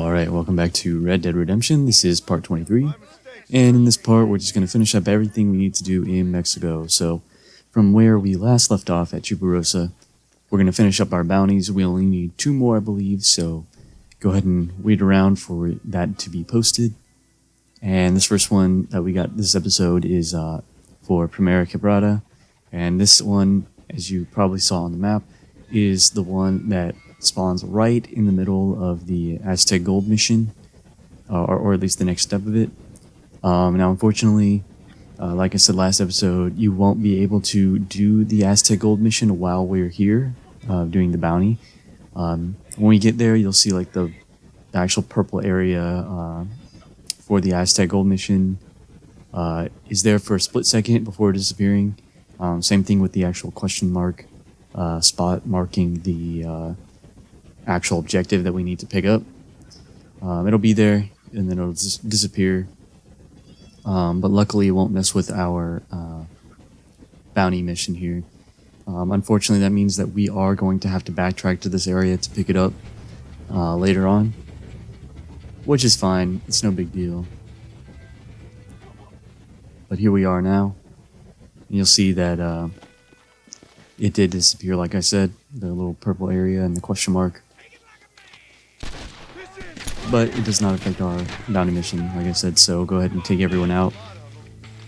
Alright, welcome back to Red Dead Redemption. This is part 23. And in this part, we're just going to finish up everything we need to do in Mexico. So, from where we last left off at Chuparosa, we're going to finish up our bounties. We only need 2 more, I believe, so go ahead and wait around for that to be posted. And this first one that we got this episode is for Primera Quebrada. And this one, as you probably saw on the map, is the one that spawns right in the middle of the Aztec Gold mission, or at least the next step of it. Now, unfortunately, like I said last episode, you won't be able to do the Aztec Gold mission while we're here doing the bounty. When we get there, you'll see like the actual purple area for the Aztec Gold mission is there for a split second before disappearing. Same thing with the actual question mark spot marking the actual objective that we need to pick up. It'll be there and then it'll just disappear. But luckily it won't mess with our bounty mission here. Unfortunately, that means that we are going to have to backtrack to this area to pick it up later on, which is fine. It's no big deal. But here we are now. And you'll see that it did disappear, like I said, the little purple area and the question mark. But it does not affect our bounty mission, like I said, so go ahead and take everyone out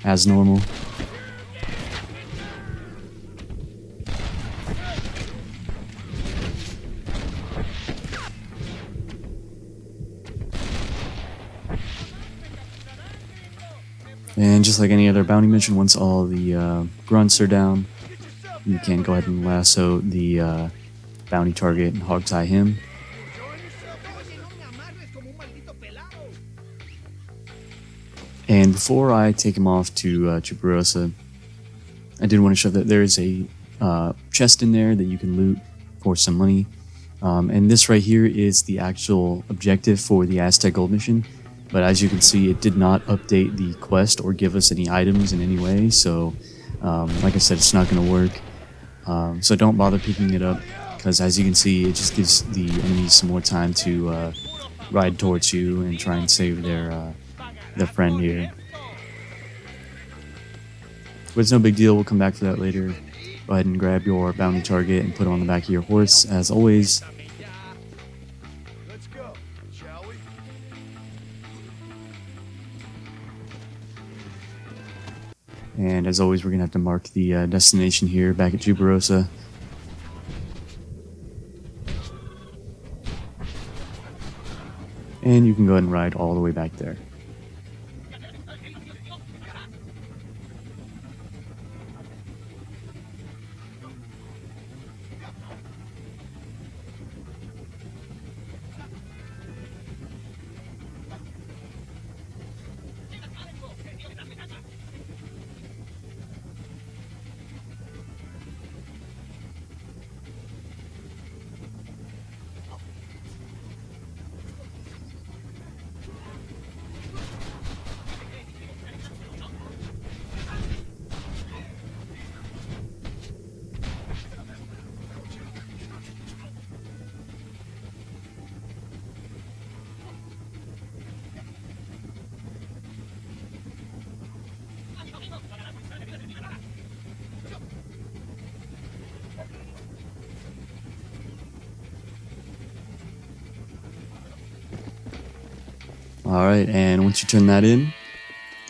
as normal. And just like any other bounty mission, once all the grunts are down, you can go ahead and lasso the bounty target and hog tie him. And before I take him off to Chuparosa, I did want to show that there is a chest in there that you can loot for some money. And this right here is the actual objective for the Aztec Gold mission. But as you can see, it did not update the quest or give us any items in any way. So, like I said, it's not going to work. So don't bother picking it up, because as you can see, it just gives the enemies some more time to ride towards you and try and save their friend here. But it's no big deal, we'll come back for that later. Go ahead and grab your bounty target and put it on the back of your horse, as always. Let's go, shall we? And as always, we're going to have to mark the destination here back at Chuparosa. And you can go ahead and ride all the way back there. Alright, and once you turn that in,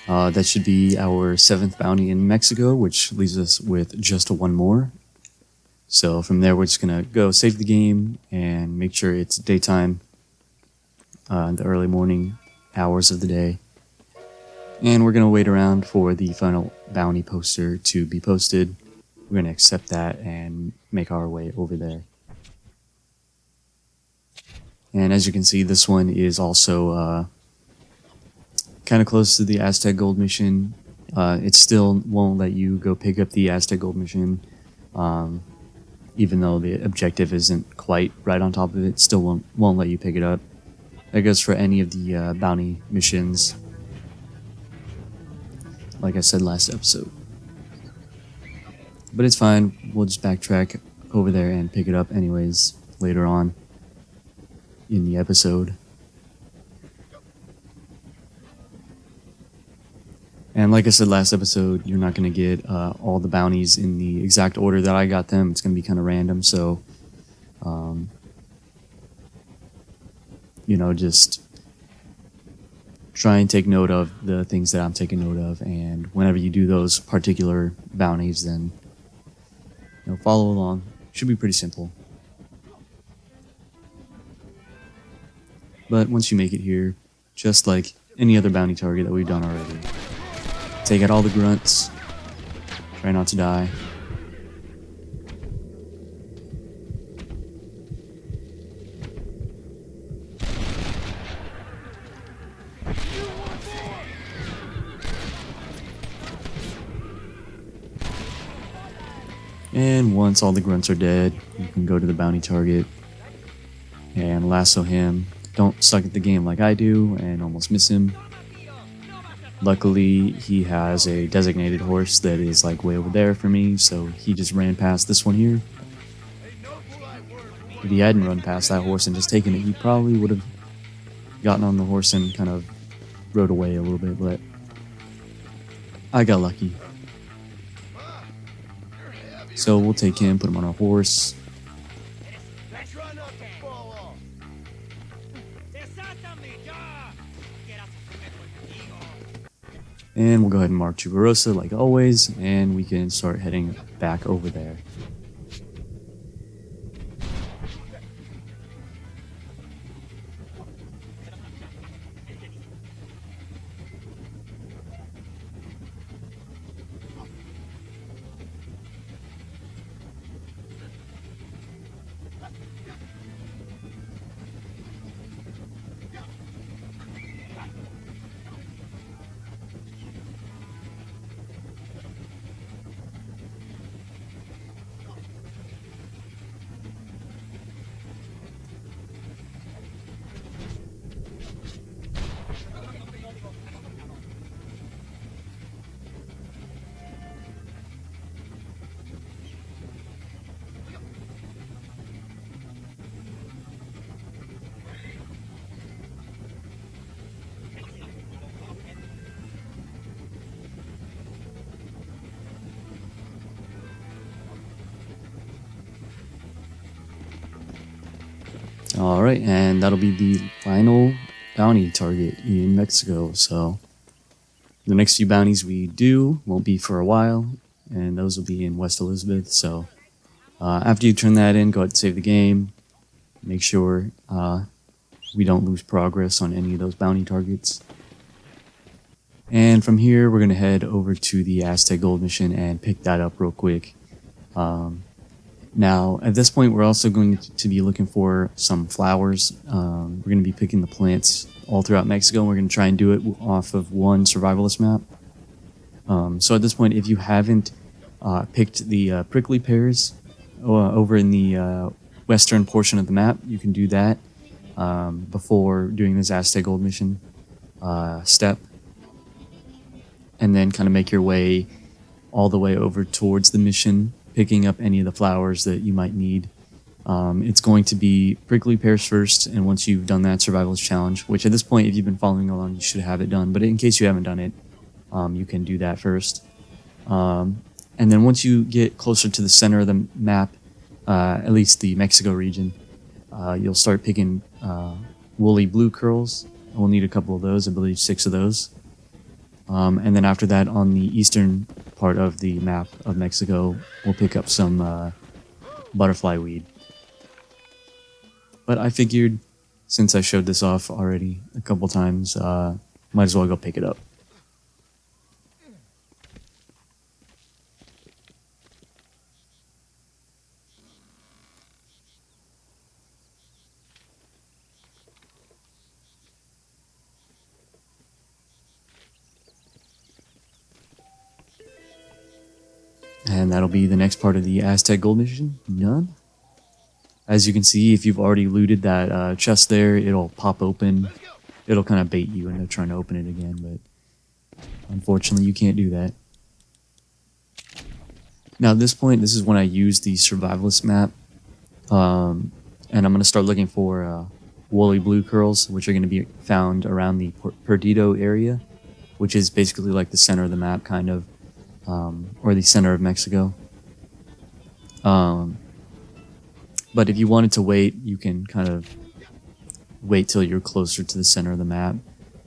that should be our 7th bounty in Mexico, which leaves us with just 1 more. So from there, we're just going to go save the game and make sure it's daytime, in the early morning hours of the day. And we're going to wait around for the final bounty poster to be posted. We're going to accept that and make our way over there. And as you can see, this one is also kind of close to the Aztec Gold mission. It still won't let you go pick up the Aztec Gold mission, even though the objective isn't quite right on top of it. Still won't let you pick it up. That goes for any of the bounty missions, like I said last episode. But it's fine, we'll just backtrack over there and pick it up anyways later on in the episode. And like I said last episode, you're not going to get all the bounties in the exact order that I got them. It's going to be kind of random, so just try and take note of the things that I'm taking note of, and whenever you do those particular bounties, then follow along. Should be pretty simple. But once you make it here, just like any other bounty target that we've done already, take out all the grunts, try not to die. And once all the grunts are dead, you can go to the bounty target and lasso him. Don't suck at the game like I do and almost miss him. Luckily, he has a designated horse that is like way over there for me, so he just ran past this one here. If he hadn't run past that horse and just taken it, he probably would have gotten on the horse and kind of rode away a little bit, but I got lucky. So we'll take him, put him on our horse. Try not to fall off. And we'll go ahead and mark Tuberosa like always, and we can start heading back over there. Alright, and that'll be the final bounty target in Mexico. So the next few bounties we do won't be for a while, and those will be in West Elizabeth. So after you turn that in, go ahead and save the game. Make sure we don't lose progress on any of those bounty targets. And from here, we're going to head over to the Aztec Gold mission and pick that up real quick. Now, at this point, we're also going to be looking for some flowers. We're going to be picking the plants all throughout Mexico, and we're going to try and do it off of one survivalist map. So at this point, if you haven't picked the prickly pears over in the western portion of the map, you can do that before doing this Aztec Gold mission step. And then kind of make your way all the way over towards the mission, picking up any of the flowers that you might need. It's going to be prickly pears first, and once you've done that survivalist challenge, which at this point, if you've been following along, you should have it done, but in case you haven't done it, you can do that first. And then once you get closer to the center of the map, at least the Mexico region, you'll start picking woolly blue curls. We'll need a couple of those, I believe 6 of those. And then after that, on the eastern part of the map of Mexico, we'll pick up some butterfly weed. But I figured, since I showed this off already a couple times, might as well go pick it up. And that'll be the next part of the Aztec Gold mission. None. As you can see, if you've already looted that chest there, it'll pop open. It'll kind of bait you into trying to open it again, but unfortunately you can't do that. Now at this point, this is when I use the survivalist map. And I'm going to start looking for woolly blue curls, which are going to be found around the Perdido area. which is basically like the center of the map, kind of, or the center of Mexico. But if you wanted to wait, you can kind of wait till you're closer to the center of the map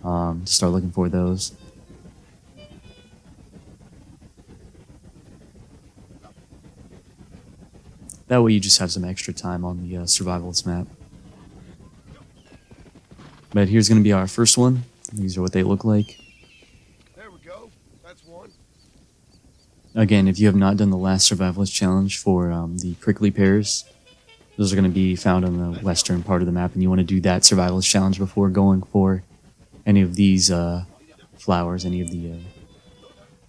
to start looking for those. That way you just have some extra time on the survivalist map. But here's going to be our first one. These are what they look like. There we go. That's one. Again, if you have not done the last survivalist challenge for the prickly pears, those are going to be found on the western part of the map, and you want to do that survivalist challenge before going for any of these flowers, any of the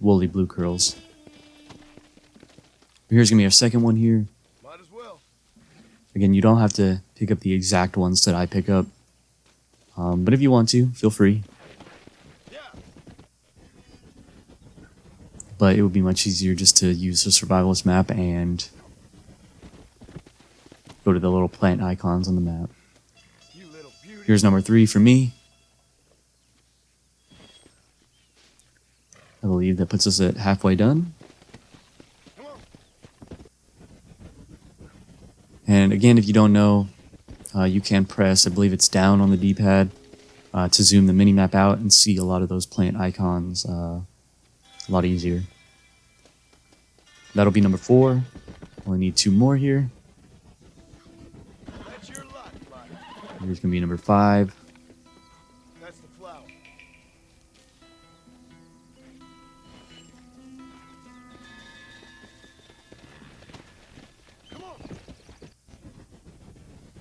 woolly blue curls. Here's going to be our second one here. Might as well. Again, you don't have to pick up the exact ones that I pick up, but if you want to, feel free. Yeah. But it would be much easier just to use the survivalist map and go to the little plant icons on the map. You little beauty. Here's number 3 for me. I believe that puts us at halfway done. Come on. And again, if you don't know, you can press, I believe it's down on the D-pad, to zoom the mini-map out and see a lot of those plant icons a lot easier. That'll be number 4. Only need 2 more here. That's your lot, buddy. Here's going to be number 5. That's the flower. Come on.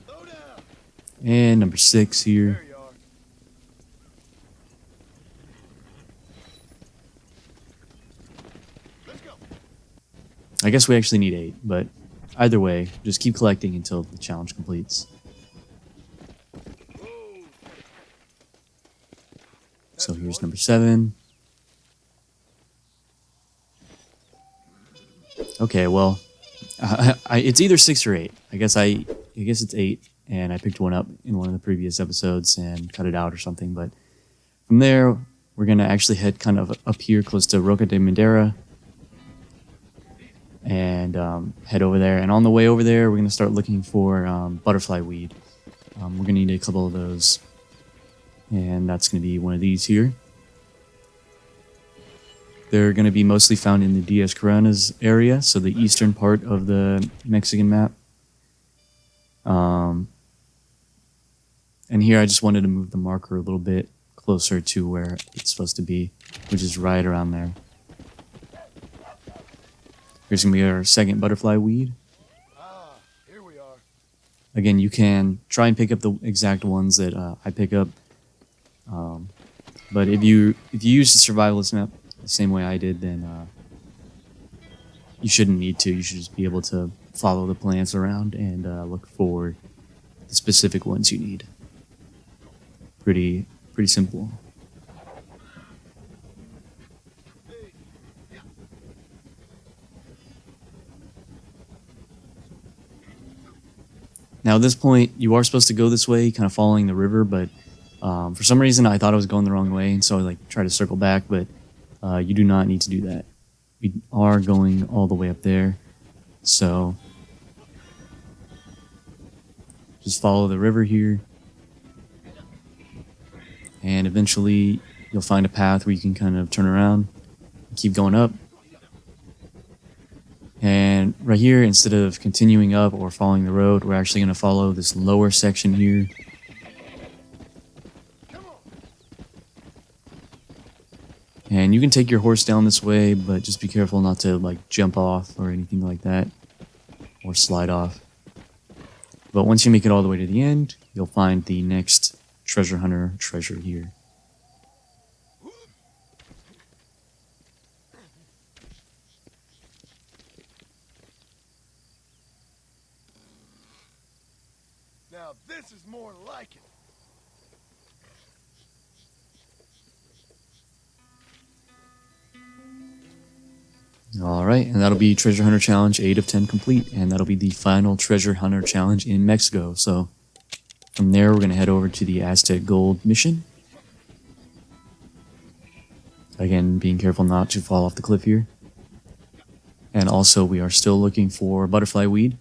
Slow down. And number 6 here. There you are. Let's go. I guess we actually need 8, but either way, just keep collecting until the challenge completes. Whoa. So That's here's one. number 7. Okay, well, it's either 6 or 8. I guess it's 8, and I picked one up in one of the previous episodes and cut it out or something. But from there, we're gonna actually head kind of up here close to Roca de Madera, and head over there. And on the way over there, we're gonna start looking for butterfly weed. We're gonna need a couple of those, and that's gonna be one of these here. They're going to be mostly found in the Diaz Coronas area, so the eastern part of the Mexican map. And here I just wanted to move the marker a little bit closer to where it's supposed to be, which is right around there. Here's going to be our second butterfly weed. Ah, here we are. Again, you can try and pick up the exact ones that I pick up. But if you use the survivalist map the same way I did, then you shouldn't need to. You should just be able to follow the plants around and look for the specific ones you need. Pretty simple. Now at this point, you are supposed to go this way, kind of following the river, but for some reason I thought I was going the wrong way, and so I tried to circle back, but you do not need to do that. We are going all the way up there, so just follow the river here, and eventually you'll find a path where you can kind of turn around and keep going up. And right here, instead of continuing up or following the road, we're actually going to follow this lower section here. And you can take your horse down this way, but just be careful not to jump off or anything like that, or slide off. But once you make it all the way to the end, you'll find the next treasure hunter treasure here. Now this is more like it. Alright, and that'll be Treasure Hunter Challenge 8 of 10 complete, and that'll be the final Treasure Hunter Challenge in Mexico. So from there, we're going to head over to the Aztec Gold mission. Again, being careful not to fall off the cliff here. And also, we are still looking for butterfly weed.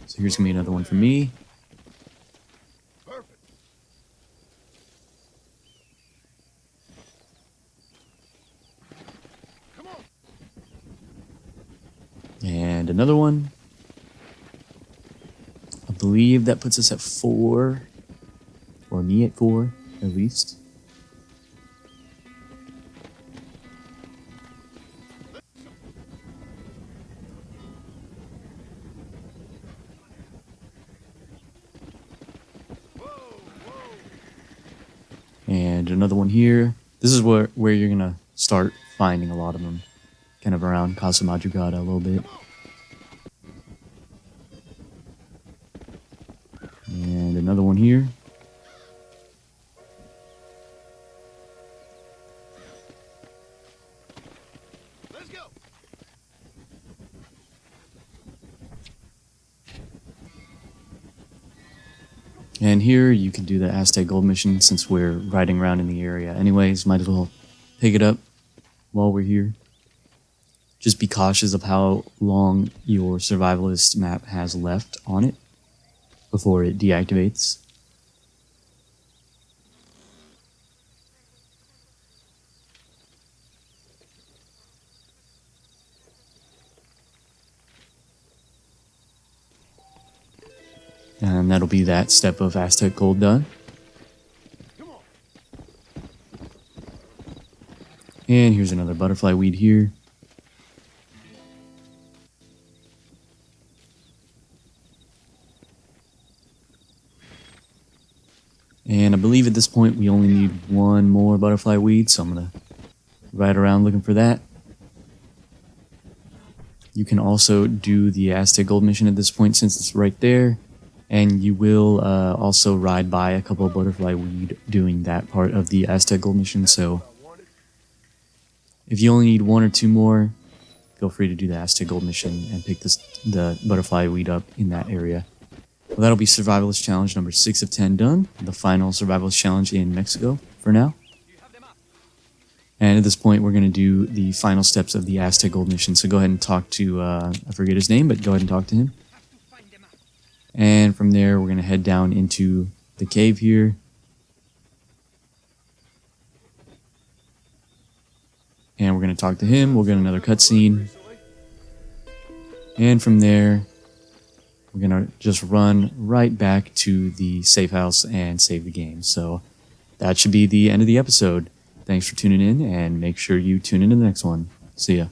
So here's going to be another one for me. Perfect. Come on. And another one. I believe that puts us at 4. Or me at 4, at least. And another one here. This is where you're going to start finding a lot of them. Kind of around Casa Madrugada a little bit. And another one here. Let's go. And here you can do the Aztec Gold mission since we're riding around in the area. Anyways, might as well pick it up while we're here. Just be cautious of how long your survivalist map has left on it before it deactivates. And that'll be that step of Aztec Gold done. Come on. And here's another butterfly weed here. And I believe at this point we only need one more butterfly weed, so I'm going to ride around looking for that. You can also do the Aztec Gold mission at this point since it's right there. And you will also ride by a couple of butterfly weed doing that part of the Aztec Gold mission. So if you only need 1 or 2 more, feel free to do the Aztec Gold mission and pick the butterfly weed up in that area. Well, that'll be Survivalist Challenge number 6 of 10 done. The final Survivalist Challenge in Mexico for now. And at this point, we're going to do the final steps of the Aztec Gold mission. So go ahead and talk to, I forget his name, but go ahead and talk to him. And from there, we're going to head down into the cave here. And we're going to talk to him. We'll get another cutscene. And from there, we're going to just run right back to the safe house and save the game. So that should be the end of the episode. Thanks for tuning in, and make sure you tune in to the next one. See ya.